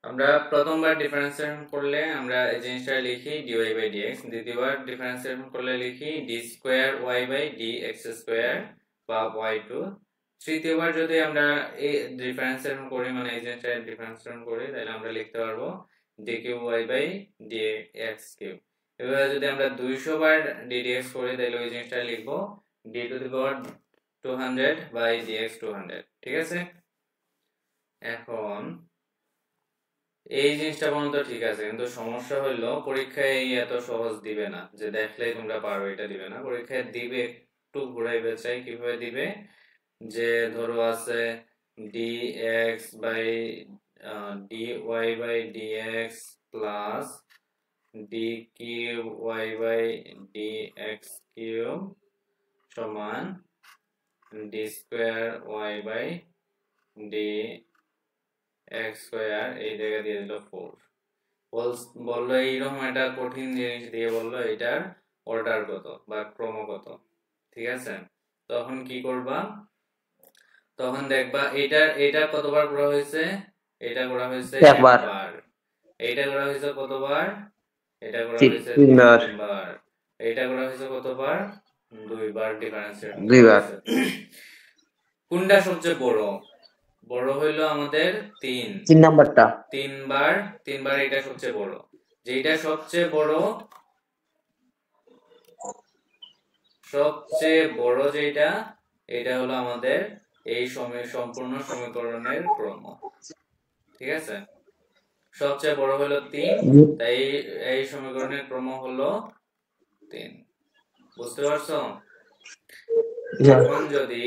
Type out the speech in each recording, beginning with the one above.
আমরা প্রথমবার ডিফারেন্সিয়েশন করলে আমরা এই জিনিসটা লিখি dy বাই dx, দ্বিতীয়বার ডিফারেন্সিয়েশন করলে লিখি d square y by dx square বা y2, তৃতীয়বার যদি আমরা এই ডিফারেন্সিয়েশন করি মানে এই জিনিসটা ডিফারেন্সিয়েশন করি তাহলে আমরা লিখতে পারবো d cube y by dx cube. এভাবে যদি আমরা 200 বার ddx করি তাহলে ওই জিনিসটা লিখবো d to the power 200 by dx 200। ঠিক আছে, এখন এই জিনিসটা পর্যন্ত ঠিক আছে, কিন্তু সমস্যা হইলো পরীক্ষায় এত সহজ দিবে না যে দেখলেই তোমরা পারো, এটা দিবে না। পরীক্ষায় দিবে একটু ঘুরাইবে চাই। কিভাবে দিবে, যে ধরো আছে dx by dy by dx plus d cube y by dx cube সমান d square y by dx square, এই জায়গা দিয়ে দিল 4। বললো এইরকম একটা কঠিন জিনিস দিয়ে বললো এটার অর্ডার কত বা ক্রম কত। ঠিক আছে, তখন কি করবা, তখন দেখবা এটা কতবার করা হয়েছে, এটা করা হয়েছে একবার, এটা করা হয়েছে কতবার, এটা করা হয়েছে তিনবার, এটা করা হয়েছে কতবার, দুইবার ডিফারেন্সিয়েট দুইবার। কোনটা সবচেয়ে বড়, বড় হইলো আমাদের 3 নাম্বারটা, তিনবার এটা সবচেয়ে বড়। যেটা সবচেয়ে বড় যেটা, এটা হলো আমাদের এই সম্পূর্ণ সমীকরণের ক্রম। ঠিক আছে, সবচেয়ে বড় হলো 3, তাই এই সমীকরণের ক্রম হলো 3। বুঝতে পারছো? এখন যদি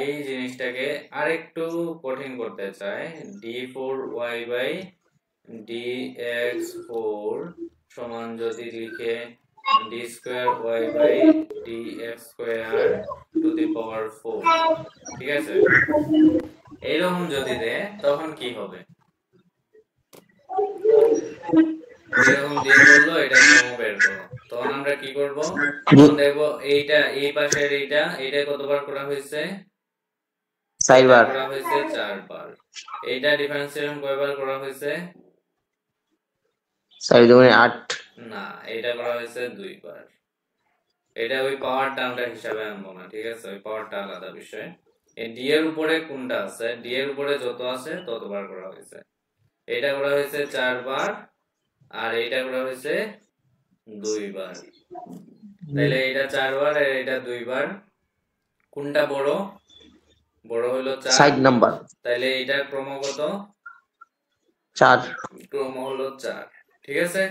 এই জিনিসটাকে আরেকটু কঠিন করতে চাই, d4y বাই dx4 সমান যদি লিখে d square y by dx square to the power 4। ঠিক আছে, এইরকম যদি দেয় তখন কি হবে, এরকম দিয়ে বললো এটা ক্রম বের করো, তখন আমরা কি করব, তখন দেখবো এইটা এই পাশের এইটা কতবার করা হয়েছে, 4 বার করা হয়েছে, 4 বার। এইটা ডিফারেন্সিয়েশন কয়বার করা হয়েছে, 4 দুগুণে 8, না এটা করা হয়েছে 2 বার। এটা ওই পাওয়ারটা আমরা হিসাবে আনবো না, ঠিক আছে, ওই পাওয়ারটা আলাদা বিষয়। এই ডি এর উপরে কোনটা আছে, ডি এর উপরে যত আছে ততবার করা হয়েছে। এটা করা হয়েছে 4 বার আর এইটা করা হয়েছে 2 বার, তাহলে এটা 4 বার আর এটা 2 বার, কোনটা বড়, বড় হলো 4 নাম্বার, তাহলে এটার ক্রম কত, 4, ক্রম হলো 4। ঠিক আছে,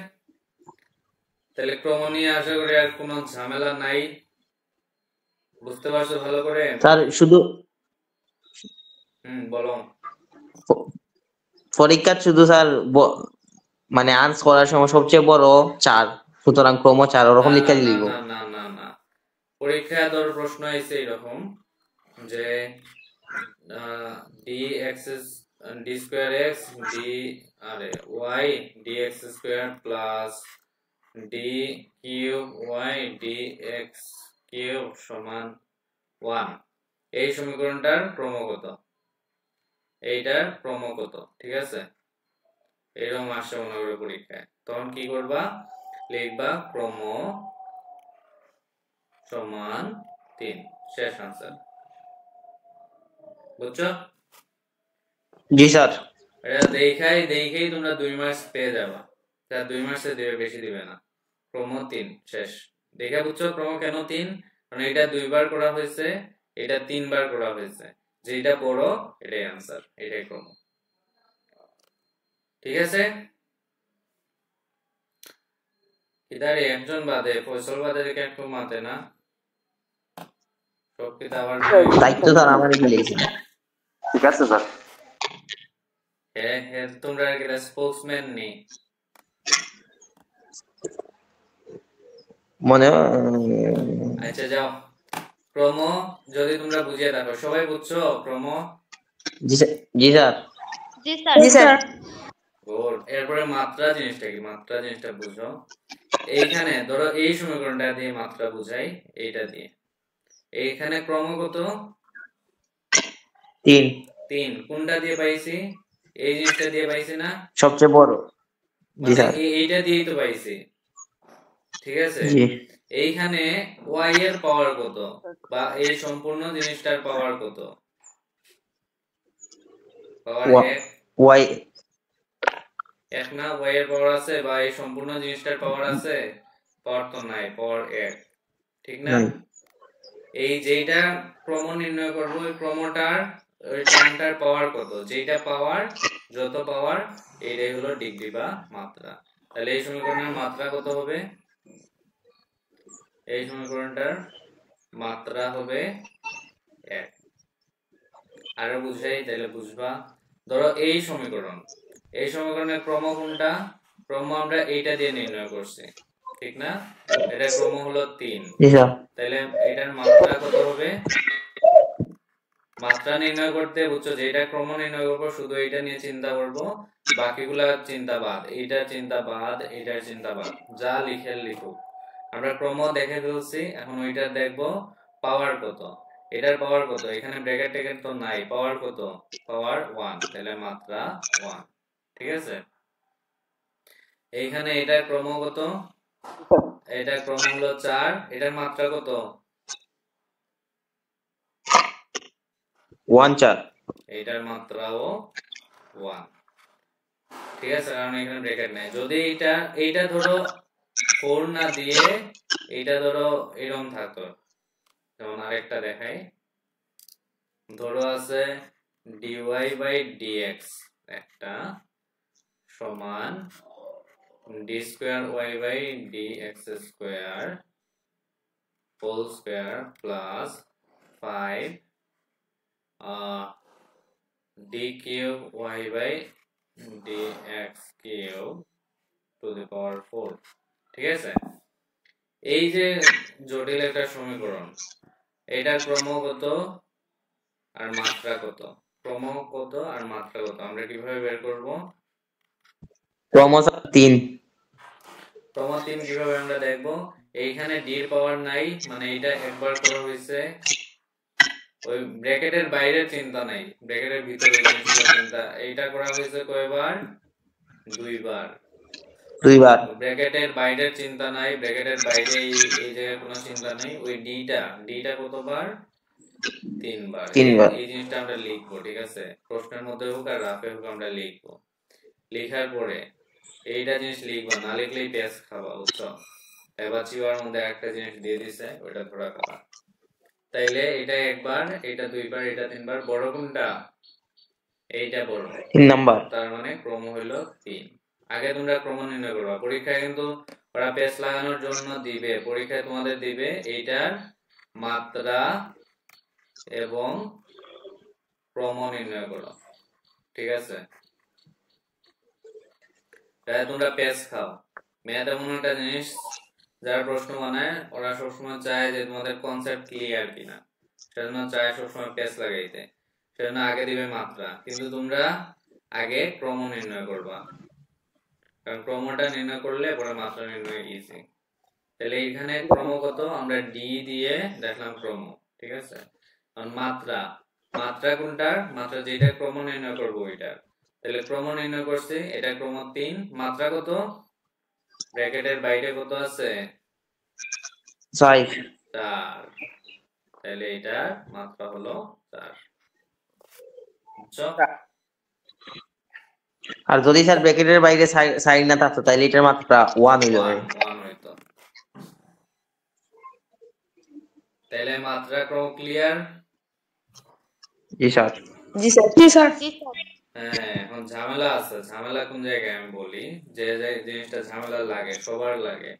তাহলে ক্রম নিয়ে আশা করি আর কোনো ঝামেলা নাই। বুঝতে পারছো ভালো করে? স্যার শুধু বলো। পরীক্ষা শুধু স্যার মানে আনসার করার সময় সবচেয়ে বড় 4, সুতরাং ক্রম 4 ওরকম লিখে লিখব। না না না না, পরীক্ষায় ধরো প্রশ্ন আইছে এরকম যে dx d square x d আরে y dx square plus d cube y dx cube সমান 1, এই সমীকরণটার ক্রম কত, এইটার ক্রম কত। ঠিক আছে, এরকম আসছে মনে করে পরীক্ষায়, তখন কি করবা, লিখবা ক্রম সমান 3, শেষ আনসার। বুঝছো? জি স্যার। এটা দেখাই তোমরা 2 মার্কস পেয়ে যাবা, তার 2 মার্কসে দিবে, বেশি দিবে না। ক্রম 3 শেষ। দেখা বুঝছো ক্রম কেন 3, কারণ এটা 2 বার করা হয়েছে, এটা 3 বার করা হয়েছে, যেটা বড় এটাই আনসার, এটাই ক্রম। ঠিক আছে, ইদারে একজন বাদে ফয়সাল বাদে রেখে একটু মাতে না সব কি আবার দায়িত্ব স্যার আমারই মিলেছে। ঠিক আছে স্যার। হ্যাঁ তোমরা কি স্পোর্টসম্যান নেই মনে আচ্ছা যাও, ক্রম যদি তোমরা বুঝিয়ে দেখো, সবাই বুঝছো ক্রম? জি স্যার। জি স্যার। গুড। এরপরে মাত্রা জিনিসটা কি, মাত্রা জিনিসটা বুঝো। এইখানে ধরো এই সমীকরণটা দিয়ে মাত্রা বুঝাই, এইটা দিয়ে। এইখানে ক্রম কত, 3, কোনটা দিয়ে পাইছি, এই জিনিসটা দিয়ে পাইছি না, সবচেয়ে বড়। জি মানে স্যার। এইটা দিয়েই তো পাইছি, ঠিক আছে। জি। এইখানে y এর পাওয়ার কত, বা এই সম্পূর্ণ জিনিসটার পাওয়ার কত? পাওয়ার ওয়াই এক না, y এর পাওয়ার আছে, বা এই সম্পূর্ণ জিনিসটার পাওয়ার আছে? পাওয়ার তো নাই, পাওয়ার এক, ঠিক না? নাই। এই যেটা ক্রম নির্ণয় করব, ওই ক্রমটার ওই টার্মটার পাওয়ার কত, যেটা পাওয়ার, যত পাওয়ার, এইটাই হলো ডিগ্রি বা মাত্রা। তাহলে এই সমীকরণের মাত্রা কত হবে? এই সমীকরণটার মাত্রা হবে 1। আরো বুঝাই, তাহলে বুঝবা। ধরো এই সমীকরণের ক্রম কোনটা? ক্রম আমরা এইটা দিয়ে নির্ণয় করছি, ঠিক না? এটা ক্রম হলো 3। জি স্যার। তাহলে এটার মাত্রা কত হবে? মাত্রা নির্ণয় করতে বুঝছো যে এটা ক্রম নির্ণয় করবো, শুধু এটা নিয়ে চিন্তা করব, বাকিগুলা চিন্তা বাদ, এইটার চিন্তা বাদ, এইটার চিন্তা বাদ, যা লিখে লিখুক। আমরা ক্রম দেখে ফেলছি, এখন ওইটার দেখবো পাওয়ার কত। এটার পাওয়ার কত? এখানে ব্র্যাকেট ট্যাকেট তো নাই, পাওয়ার কত? পাওয়ার 1, তাহলে মাত্রা 1, ঠিক আছে। এইখানে এটার ক্রম কত? এটার ক্রম হলো 4, এটার মাত্রা কত? 1 4। এইটার মাত্রাও 1, ঠিক আছে, কারণ এখানে ব্র্যাকেট নাই। যদি এইটা ধরো 4 না দিয়ে এইটা ধরো এরকম থাকতো, যেমন আরেকটা দেখাই, ধরো আছে dy বাই dx একটা সমান d square y by dx square whole square plus 5 d cube y by dx cube to the power 4, ঠিক আছে। এই যে জটিল একটা সমীকরণ, এটার ক্রম কত আর মাত্রা কত? ক্রম কত আর মাত্রা কত আমরা কিভাবে বের করব? ক্রম 3। ক্রম 3 কিভাবে আমরা দেখব? এইখানে d এর পাওয়ার নাই, মানে এটা একবার করা হয়েছে, ওই ব্র্যাকেটের বাইরে চিন্তা নাই, ব্র্যাকেটের ভিতরে চিন্তা। এইটা করা হয়েছে কয়বার? দুইবার। ব্র্যাকেটের বাইরে চিন্তা নাই, ব্র্যাকেটের বাইরে এই জায়গায় কোনো চিন্তা নাই। ওই ডিটা কতবার? 3 বার। এই জিনিসটা আমরা লিখবো, ঠিক আছে, প্রশ্নের মধ্যে হোক আর রাফে হোক আমরা লিখবো। লেখার পরে এইটা জিনিস লিখবা, না লিখলেই পেস খাবা, বুঝছো। এবার চিওয়ার মধ্যে একটা জিনিস দিয়ে দিছে, ওটা ধরা খাবা। তাইলে এটা একবার, এটা দুইবার, এটা তিনবার। বড় কোনটা? এইটা বড়, 3 নাম্বার। তার মানে ক্রম হইল 3। আগে তোমরা ক্রম নির্ণয় করবা। পরীক্ষায় কিন্তু ওরা পেস লাগানোর জন্য দিবে, পরীক্ষায় তোমাদের দিবে এইটার মাত্রা এবং ক্রম নির্ণয় করো, ঠিক আছে। তাই তোমরা পেস খাও। ম্যাথ এমন একটা জিনিস, যারা প্রশ্ন বানায় ওরা সবসময় চায় যে তোমাদের কনসেপ্ট ক্লিয়ার কিনা, সেজন্য চায় সবসময় পেস লাগাইতে, সেজন্য আগে দিবে মাত্রা, কিন্তু তোমরা আগে ক্রম নির্ণয় করবা, কারণ ক্রমটা নির্ণয় করলে পরে মাত্রা নির্ণয় ইজি। তাহলে এখানে ক্রম কত? আমরা ডি দিয়ে দেখলাম ক্রম, ঠিক আছে। কারণ মাত্রা কোনটার? মাত্রা যেটা ক্রম নির্ণয় করবো ওইটার। তাহলে ক্রম নির্ণয় করছি, এটা ক্রম 3, মাত্রা কত? ব্র্যাকেটের বাইরে কত আছে? 4। তাহলে এটার মাত্রা হলো 4, বুঝছো? আর যদি স্যার ব্র্যাকেটের বাইরে সাইন না থাকতো তাহলে এটার মাত্রা 1 হইলো। 1 হইতো। তাহলে মাত্রা ক্রম ক্লিয়ার? জি স্যার। জি স্যার। জি স্যার। হ্যাঁ, এখন ঝামেলা আছে। ঝামেলা কোন জায়গায় আমি বলি, যে জিনিসটা ঝামেলা লাগে, সবার লাগে,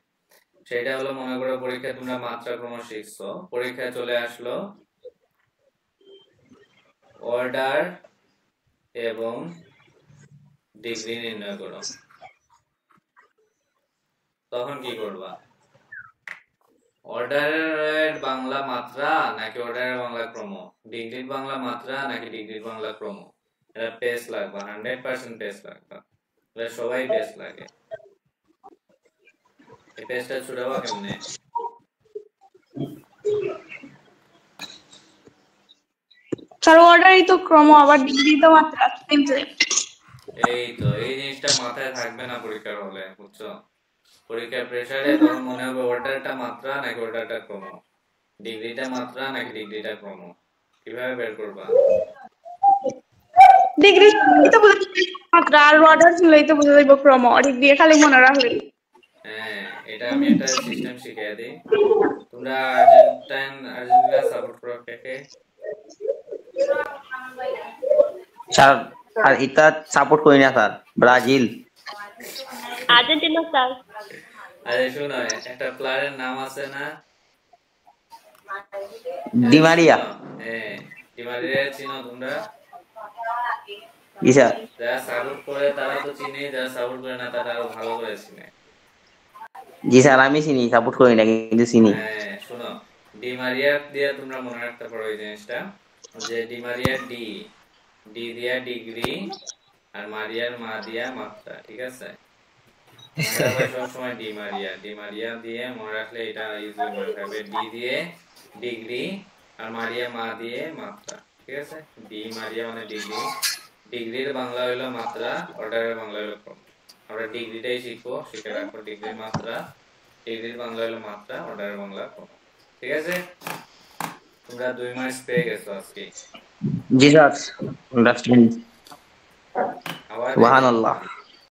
সেটা হলো মনে করো পরীক্ষায় তোমরা মাত্রা ক্রম শিখছো, পরীক্ষায় চলে আসলো অর্ডার এবং ডিগ্রি নির্ণয় করো, তখন কি করবা? অর্ডারের বাংলা মাত্রা নাকি অর্ডারের বাংলা ক্রম? ডিগ্রির বাংলা মাত্রা নাকি ডিগ্রির বাংলা ক্রম? এটা পেস লাগবে, 100% পেস লাগবে, সবাই পেস লাগে। এই পেসটা ছুড়াবা কেমনে? স্যার অর্ডারই তো ক্রম, আবার ডিগ্রি তো মাত্রা, সেম সেম। এই তো এই জিনিসটা মাথায় থাকবে না পরীক্ষার হলে, বুঝছো? পরীক্ষার প্রেসারে তোমার মনে হবে ওটারটা মাত্রা নাকি ওটারটা ক্রম, ডিগ্রিটা মাত্রা নাকি ডিগ্রিটা ক্রম, কিভাবে বের করবা? ডিগ্রি তো বুঝাই মাত্রা, আর অর্ডার ছিলই তো বুঝা যাইব ক্রম, ডিগ্রি খালি মনে রাখলেই। হ্যাঁ, এটা আমি একটা সিস্টেম শিখিয়ে দিই। তোমরা আর্জেন্টিনা সাপোর্ট করো কে কে? স্যার আর এটা সাপোর্ট করি না স্যার, ব্রাজিল। Argentina sir. আরে শোনো, একটা প্লেয়ারের নাম আছে না, ডি মারিয়া। হ্যাঁ, ডি মারিয়া চিনো তোমরা? জি স্যার। যারা সাপোর্ট করে তারা তো চিনে, যারা সাপোর্ট করে না তারা আরো ভালো করে চিনে। জি স্যার, আমি চিনি, সাপোর্ট করি না কিন্তু চিনি। হ্যাঁ শোনো, ডি মারিয়া দিয়ে তোমরা মনে রাখতে পারো এই জিনিসটা, যে ডি মারিয়া ডি, ডি দিয়া ডিগ্রি, আর মারিয়ার মা দিয়া মাত্রা, ঠিক আছে? সবসময় ডি মারিয়া দিয়ে মনে রাখলে এটা ইজিলি মনে থাকবে। ডি দিয়ে ডিগ্রি আর মারিয়া মা দিয়ে মাত্রা, ঠিক আছে? ডি মারিয়া মানে ডিগ্রি, ডিগ্রির বাংলা হইলো মাত্রা, অর্ডারের বাংলা হইলো ক্রম। আমরা ডিগ্রিটাই শিখবো, শিখে রাখবো ডিগ্রির মাত্রা, ডিগ্রির বাংলা হইলো মাত্রা, অর্ডারের বাংলা ক্রম, ঠিক আছে? তোমরা 2 মাস পেয়ে গেছো আজকে। জি স্যার, আন্ডারস্ট্যান্ড। আবার সুবহানাল্লাহ।